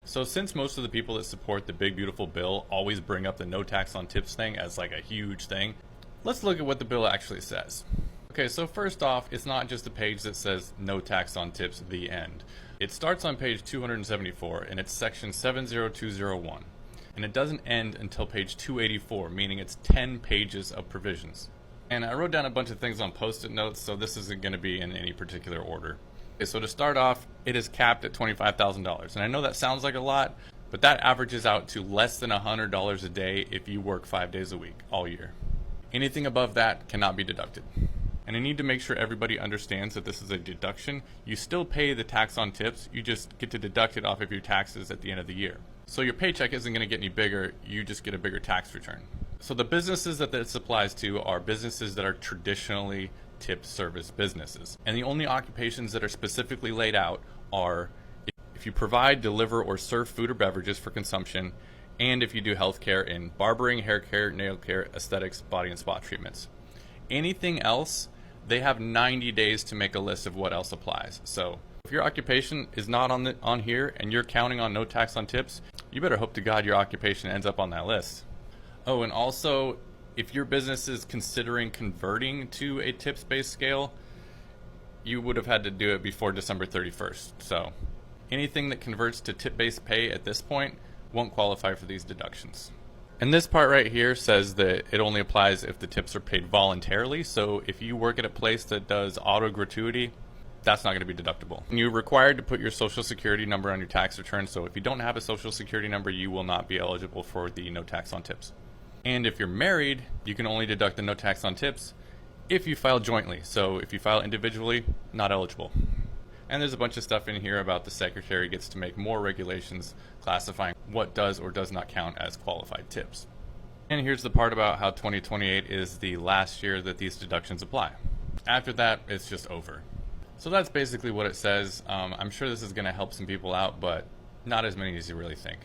So since most of the people that support the big beautiful bill always bring up the no tax on tips thing as like a huge thing, let's look at what the bill actually says. Okay, so first off, it's not just a page that says no tax on tips, the end. It starts on page 274 and it's section 70201. And it doesn't end until page 284, meaning it's 10 pages of provisions. And I wrote down a bunch of things on post-it notes, so this isn't going to be in any particular order. Okay, so to start off, it is capped at $25,000. And I know that sounds like a lot, but that averages out to less than $100 a day if you work 5 days a week, all year. Anything above that cannot be deducted. And I need to make sure everybody understands that this is a deduction. You still pay the tax on tips, you just get to deduct it off of your taxes at the end of the year. So your paycheck isn't going to get any bigger, you just get a bigger tax return. So the businesses that this applies to are businesses that are traditionally tip service businesses. And the only occupations that are specifically laid out are if you provide, deliver, or serve food or beverages for consumption, and if you do healthcare in barbering, hair care, nail care, aesthetics, body and spa treatments. Anything else, they have 90 days to make a list of what else applies. So if your occupation is not on here and you're counting on no tax on tips, you better hope to God your occupation ends up on that list. Oh, and also, if your business is considering converting to a tips-based scale, you would have had to do it before December 31st. So anything that converts to tip-based pay at this point won't qualify for these deductions. And this part right here says that it only applies if the tips are paid voluntarily. So if you work at a place that does auto gratuity, that's not going to be deductible. And you're required to put your social security number on your tax return. So if you don't have a social security number, you will not be eligible for the no tax on tips. And if you're married, you can only deduct the no tax on tips if you file jointly. So if you file individually, not eligible. And there's a bunch of stuff in here about the secretary gets to make more regulations classifying what does or does not count as qualified tips. And here's the part about how 2028 is the last year that these deductions apply. After that, it's just over. So that's basically what it says. I'm sure this is going to help some people out, but not as many as you really think.